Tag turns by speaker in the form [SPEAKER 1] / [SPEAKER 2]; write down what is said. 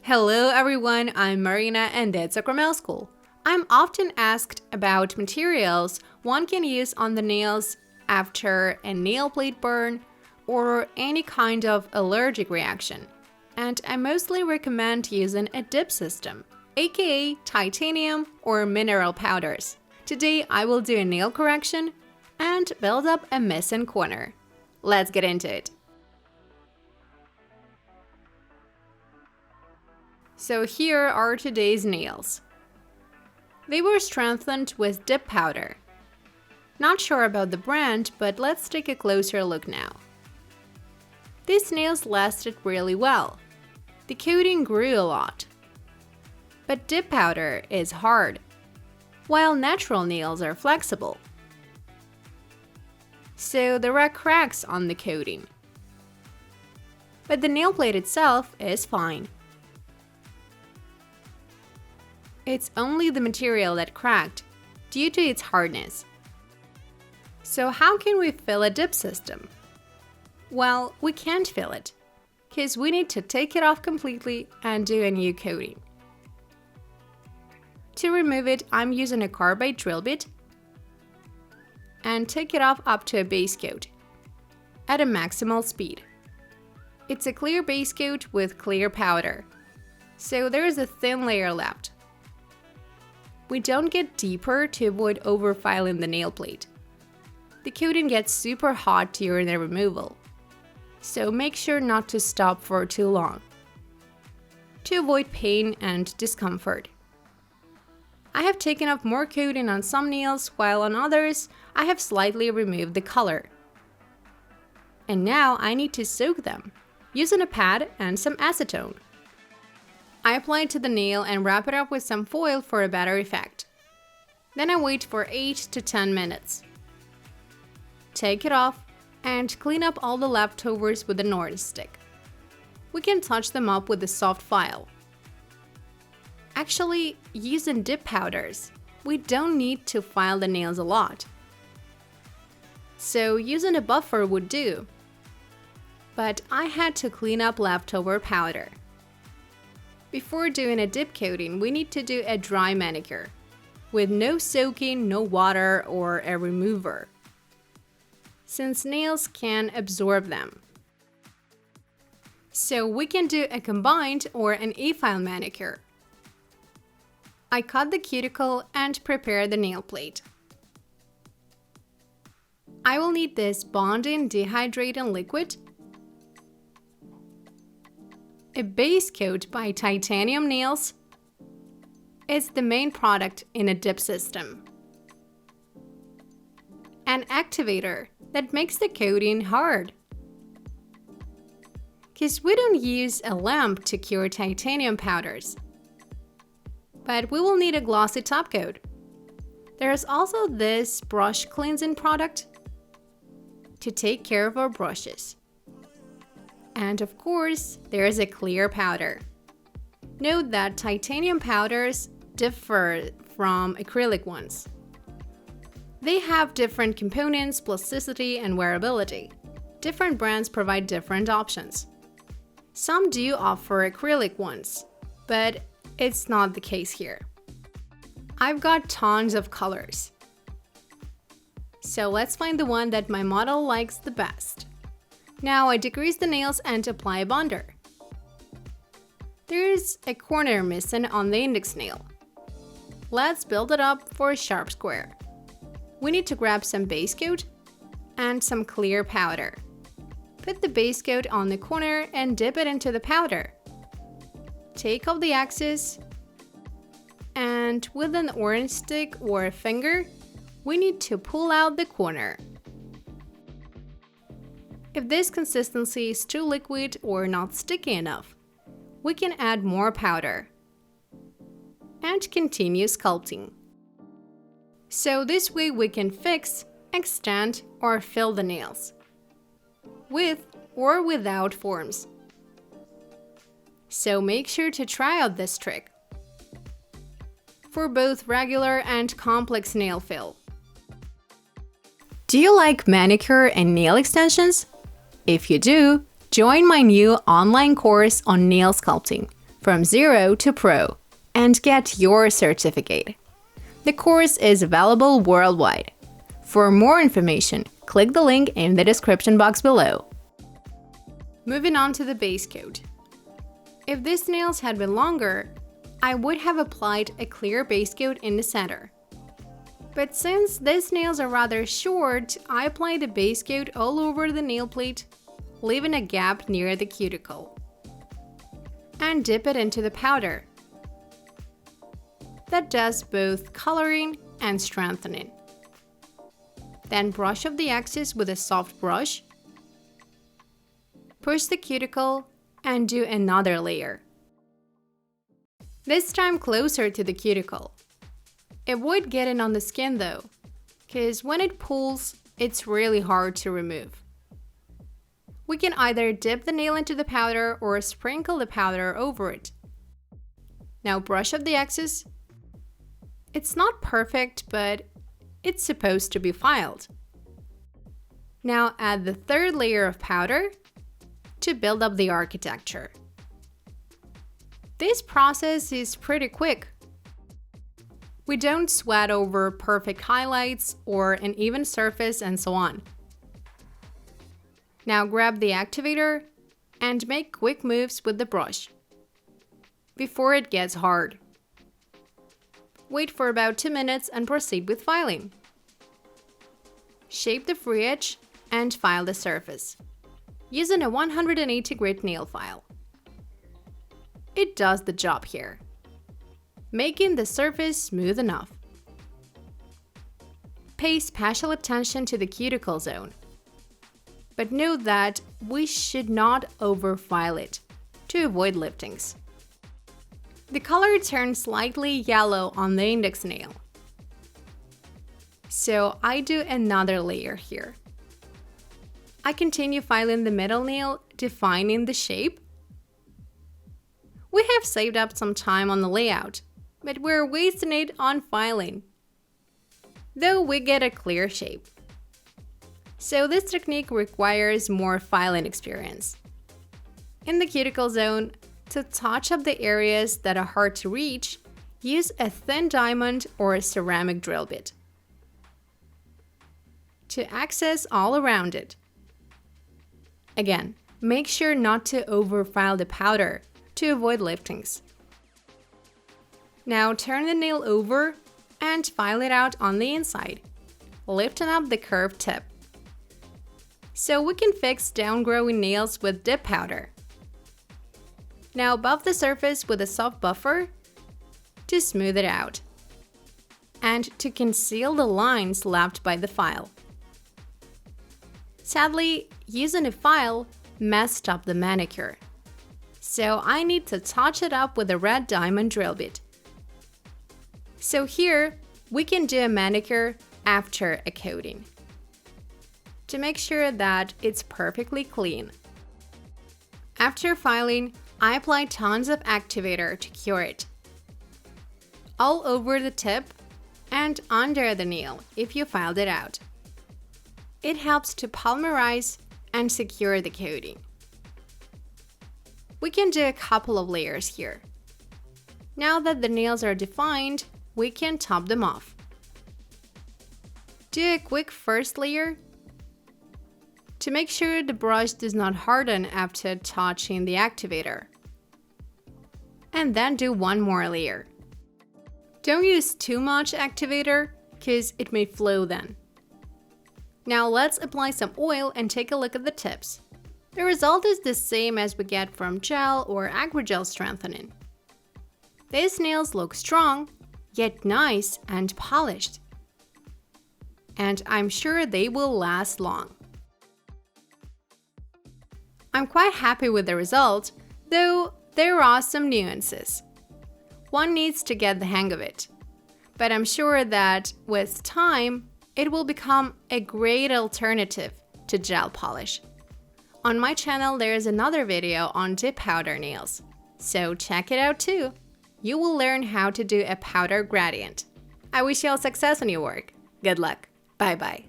[SPEAKER 1] Hello everyone, I'm Marina and that's Sakramel School. I'm often asked about materials one can use on the nails after a nail plate burn or any kind of allergic reaction. And I mostly recommend using a dip system, aka titanium or mineral powders. Today I will do a nail correction and build up a missing corner. Let's get into it. So here are today's nails. They were strengthened with dip powder. Not sure about the brand, but let's take a closer look now. These nails lasted really well. The coating grew a lot. But dip powder is hard, while natural nails are flexible. So there are cracks on the coating. But the nail plate itself is fine. It's only the material that cracked due to its hardness. So how can we fill a dip system? Well, we can't fill it, because we need to take it off completely and do a new coating. To remove it, I'm using a carbide drill bit and take it off up to a base coat at a maximal speed. It's a clear base coat with clear powder, so there is a thin layer left. We don't get deeper to avoid overfiling the nail plate. The coating gets super hot during the removal, so make sure not to stop for too long to avoid pain and discomfort. I have taken off more coating on some nails, while on others I have slightly removed the color. And now I need to soak them using a pad and some acetone. I apply it to the nail and wrap it up with some foil for a better effect. Then I wait for 8 to 10 minutes. Take it off and clean up all the leftovers with a Nord stick. We can touch them up with a soft file. Actually, using dip powders, we don't need to file the nails a lot. So using a buffer would do. But I had to clean up leftover powder. Before doing a dip coating, we need to do a dry manicure, with no soaking, no water, or a remover, since nails can absorb them. So we can do a combined or an A-file manicure. I cut the cuticle and prepare the nail plate. I will need this bonding dehydrating liquid, a base coat by Titanium Nails. It's the main product in a dip system. An activator that makes the coating hard. Because we don't use a lamp to cure titanium powders. But we will need a glossy top coat. There's also this brush cleansing product to take care of our brushes. And of course, there is a clear powder. Note that titanium powders differ from acrylic ones. They have different components, plasticity, and wearability. Different brands provide different options. Some do offer acrylic ones, but it's not the case here. I've got tons of colors. So let's find the one that my model likes the best. Now I degrease the nails and apply a bonder. There's a corner missing on the index nail. Let's build it up for a sharp square. We need to grab some base coat and some clear powder. Put the base coat on the corner and dip it into the powder. Take off the excess, and with an orange stick or a finger, we need to pull out the corner. If this consistency is too liquid or not sticky enough, we can add more powder and continue sculpting. So this way we can fix, extend, or fill the nails, with or without forms. So make sure to try out this trick for both regular and complex nail fill. Do you like manicure and nail extensions? If you do, join my new online course on nail sculpting from 0 to Pro and get your certificate. The course is available worldwide. For more information, click the link in the description box below. Moving on to the base coat. If these nails had been longer, I would have applied a clear base coat in the center. But since these nails are rather short, I applied the base coat all over the nail plate, leaving a gap near the cuticle. And dip it into the powder. That does both coloring and strengthening. Then brush off the excess with a soft brush. Push the cuticle and do another layer. This time closer to the cuticle. Avoid getting on the skin though, because when it pulls, it's really hard to remove. We can either dip the nail into the powder or sprinkle the powder over it. Now brush off the excess. It's not perfect, but it's supposed to be filed. Now add the third layer of powder to build up the architecture. This process is pretty quick. We don't sweat over perfect highlights or an even surface and so on. Now grab the activator and make quick moves with the brush before it gets hard. Wait for about 2 minutes and proceed with filing. Shape the free edge and file the surface using a 180 grit nail file. It does the job here, making the surface smooth enough. Pay special attention to the cuticle zone, but note that we should not overfile it to avoid liftings. The color turns slightly yellow on the index nail, so I do another layer here. I continue filing the middle nail, defining the shape. We have saved up some time on the layout, but we're wasting it on filing, though we get a clear shape. So this technique requires more filing experience. In the cuticle zone, to touch up the areas that are hard to reach, use a thin diamond or a ceramic drill bit to access all around it. Again, make sure not to overfile the powder to avoid liftings. Now turn the nail over and file it out on the inside, lifting up the curved tip. So we can fix down-growing nails with dip powder. Now buff the surface with a soft buffer to smooth it out and to conceal the lines left by the file. Sadly, using a file messed up the manicure, so I need to touch it up with a red diamond drill bit. So here, we can do a manicure after a coating to make sure that it's perfectly clean. After filing, I apply tons of activator to cure it. All over the tip and under the nail if you filed it out. It helps to polymerize and secure the coating. We can do a couple of layers here. Now that the nails are defined, we can top them off. Do a quick first layer to make sure the brush does not harden after touching the activator. And then do one more layer. Don't use too much activator, because it may flow then. Now let's apply some oil and take a look at the tips. The result is the same as we get from gel or acrygel strengthening. These nails look strong, yet nice and polished. And I'm sure they will last long. I'm quite happy with the result, though there are some nuances. One needs to get the hang of it, but I'm sure that with time, it will become a great alternative to gel polish. On my channel, there is another video on dip powder nails, so check it out too. You will learn how to do a powder gradient. I wish you all success on your work. Good luck. Bye bye.